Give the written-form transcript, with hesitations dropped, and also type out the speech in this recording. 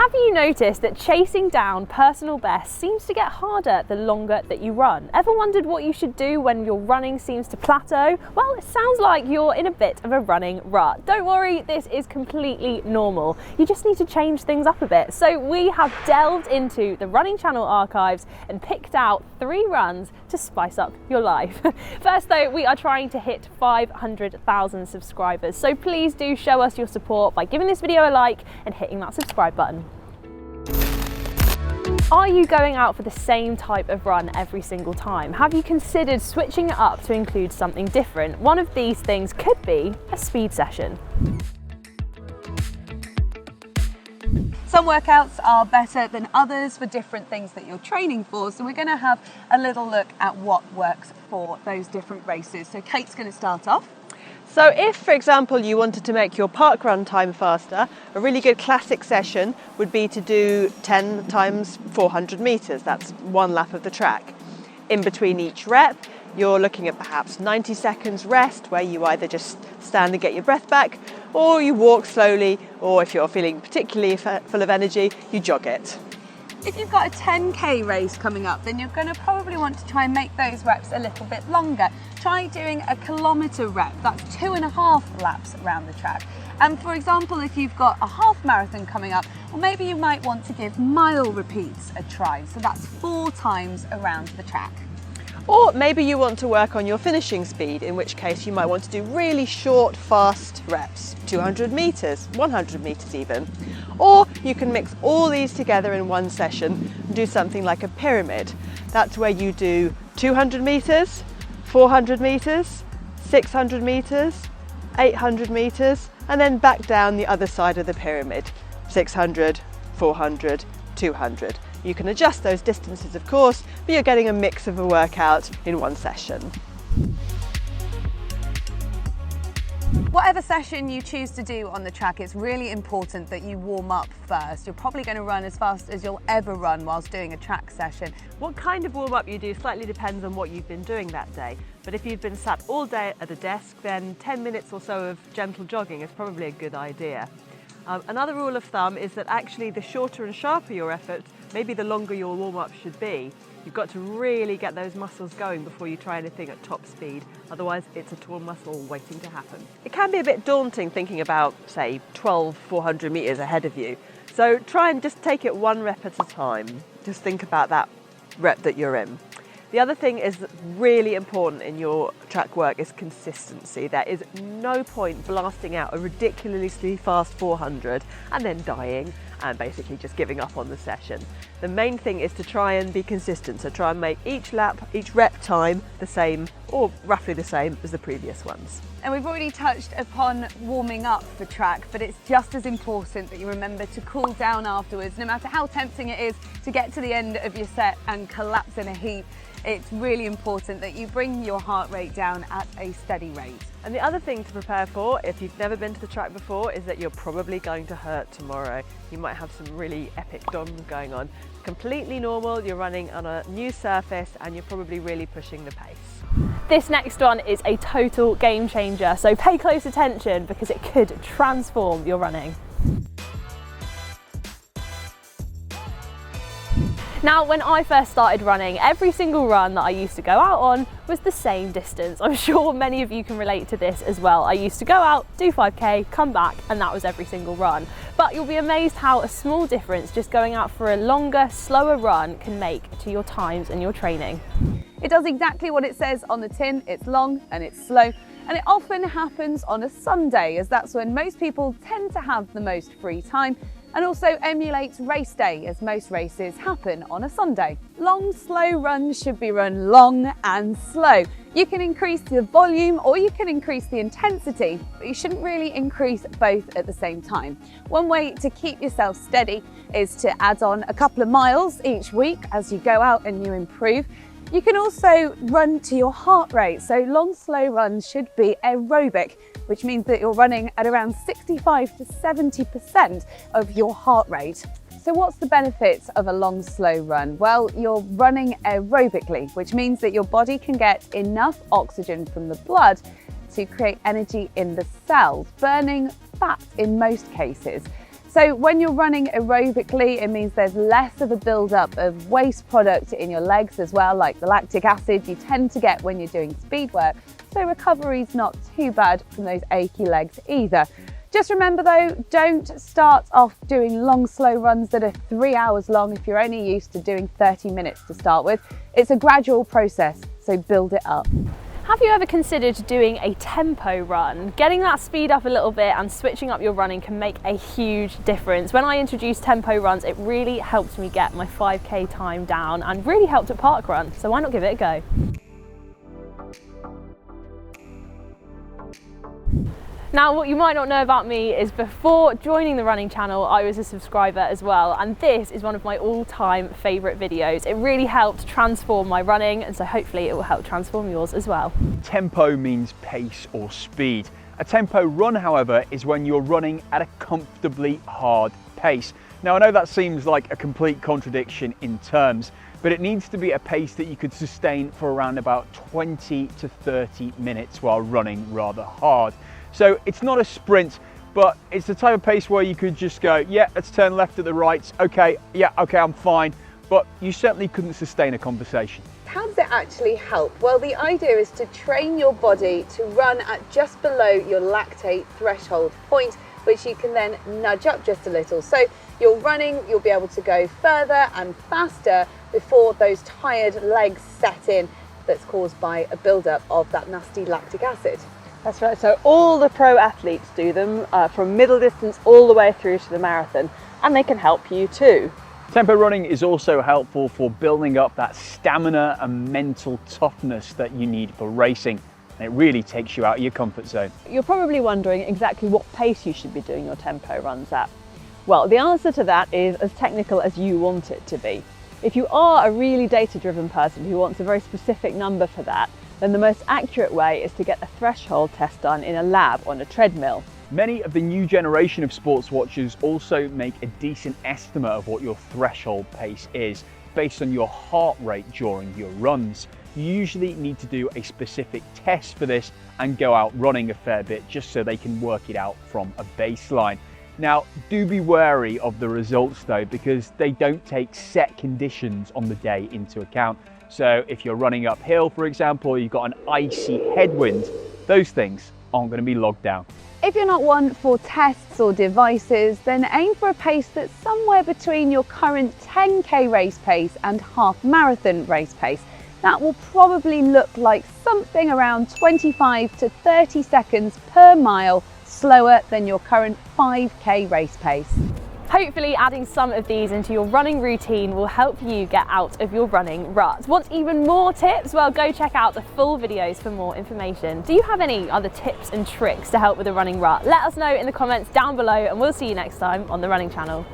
Have you noticed that chasing down personal best seems to get harder the longer that you run? Ever wondered what you should do when your running seems to plateau? Well, it sounds like you're in a bit of a running rut. Don't worry, this is completely normal. You just need to change things up a bit. So we have delved into the Running Channel archives and picked out 3 runs to spice up your life. First though, we are trying to hit 500,000 subscribers. So please do show us your support by giving this video a like and hitting that subscribe button. Are you going out for the same type of run every single time? Have you considered switching it up to include something different? One of these things could be a speed session. Some workouts are better than others for different things that you're training for, so we're going to have a little look at what works for those different races. So Kate's going to start off. So if, for example, you wanted to make your park run time faster, a really good classic session would be to do 10 times 400 metres. That's 1 lap of the track. In between each rep, you're looking at perhaps 90 seconds rest, where you either just stand and get your breath back, or you walk slowly, or if you're feeling particularly full of energy, you jog it. If you've got a 10k race coming up, then you're going to probably want to try and make those reps a little bit longer. Try doing a kilometre rep, that's 2.5 laps around the track. And for example, if you've got a half marathon coming up, well, maybe you might want to give mile repeats a try. So that's 4 times around the track. Or maybe you want to work on your finishing speed, in which case you might want to do really short, fast reps, 200 metres, 100 metres even. Or you can mix all these together in one session and do something like a pyramid. That's where you do 200 metres, 400 metres, 600 metres, 800 metres, and then back down the other side of the pyramid, 600, 400, 200. You can adjust those distances, of course, but you're getting a mix of a workout in one session. Whatever session you choose to do on the track, it's really important that you warm up first. You're probably going to run as fast as you'll ever run whilst doing a track session. What kind of warm-up you do slightly depends on what you've been doing that day. But if you've been sat all day at a desk, then 10 minutes or so of gentle jogging is probably a good idea. Another rule of thumb is that actually the shorter and sharper your effort, maybe the longer your warm-up should be. You've got to really get those muscles going before you try anything at top speed, otherwise it's a torn muscle waiting to happen. It can be a bit daunting thinking about, say, 12 400 metres ahead of you, so try and just take it 1 rep at a time. Just think about that rep that you're in. The other thing is really important in your track work is consistency. There is no point blasting out a ridiculously fast 400 and then dying and basically just giving up on the session. The main thing is to try and be consistent, so try and make each lap, each rep time the same or roughly the same as the previous ones. And we've already touched upon warming up for track, but it's just as important that you remember to cool down afterwards. No matter how tempting it is to get to the end of your set and collapse in a heap, it's really important that you bring your heart rate down at a steady rate. And the other thing to prepare for, if you've never been to the track before, is that you're probably going to hurt tomorrow. You might have some really epic DOMs going on. Completely normal, you're running on a new surface and you're probably really pushing the pace. This next one is a total game changer, so pay close attention because it could transform your running. Now, when I first started running, every single run that I used to go out on was the same distance. I'm sure many of you can relate to this as well. I used to go out, do 5k, come back, and that was every single run. But you'll be amazed how a small difference just going out for a longer, slower run can make to your times and your training. It does exactly what it says on the tin. It's long and it's slow, and it often happens on a Sunday, as that's when most people tend to have the most free time, and also emulates race day, as most races happen on a Sunday. Long, slow runs should be run long and slow. You can increase the volume or you can increase the intensity, but you shouldn't really increase both at the same time. One way to keep yourself steady is to add on a couple of miles each week as you go out and you improve. You can also run to your heart rate, so long, slow runs should be aerobic, which means that you're running at around 65 to 70% of your heart rate. So what's the benefits of a long, slow run? Well, you're running aerobically, which means that your body can get enough oxygen from the blood to create energy in the cells, burning fat in most cases. So when you're running aerobically, it means there's less of a build-up of waste product in your legs as well, like the lactic acid you tend to get when you're doing speed work. So recovery's not too bad from those achy legs either. Just remember though, don't start off doing long, slow runs that are 3 hours long if you're only used to doing 30 minutes to start with. It's a gradual process, so build it up. Have you ever considered doing a tempo run? Getting that speed up a little bit and switching up your running can make a huge difference. When I introduced tempo runs, it really helped me get my 5K time down and really helped at parkrun. So why not give it a go? Now, what you might not know about me is before joining the running channel, I was a subscriber as well, and this is one of my all-time favourite videos. It really helped transform my running, and so hopefully it will help transform yours as well. Tempo means pace or speed. A tempo run, however, is when you're running at a comfortably hard pace. Now, I know that seems like a complete contradiction in terms, but it needs to be a pace that you could sustain for around about 20 to 30 minutes while running rather hard. So it's not a sprint, but it's the type of pace where you could just go, yeah, let's turn left at the right. Okay, yeah, okay, I'm fine. But you certainly couldn't sustain a conversation. How does it actually help? Well, the idea is to train your body to run at just below your lactate threshold point, which you can then nudge up just a little. So you're running, you'll be able to go further and faster before those tired legs set in that's caused by a buildup of that nasty lactic acid. That's right, so all the pro athletes do them from middle distance all the way through to the marathon, and they can help you too. Tempo running is also helpful for building up that stamina and mental toughness that you need for racing. And it really takes you out of your comfort zone. You're probably wondering exactly what pace you should be doing your tempo runs at. Well, the answer to that is as technical as you want it to be. If you are a really data-driven person who wants a very specific number for that, then the most accurate way is to get a threshold test done in a lab on a treadmill. Many of the new generation of sports watches also make a decent estimate of what your threshold pace is based on your heart rate during your runs. You usually need to do a specific test for this and go out running a fair bit just so they can work it out from a baseline. Now, do be wary of the results though, because they don't take set conditions on the day into account. So if you're running uphill, for example, you've got an icy headwind, those things aren't going to be logged down. If you're not one for tests or devices, then aim for a pace that's somewhere between your current 10K race pace and half marathon race pace. That will probably look like something around 25 to 30 seconds per mile slower than your current 5K race pace. Hopefully adding some of these into your running routine will help you get out of your running rut. Want even more tips? Well, go check out the full videos for more information. Do you have any other tips and tricks to help with the running rut? Let us know in the comments down below, and we'll see you next time on the Running Channel.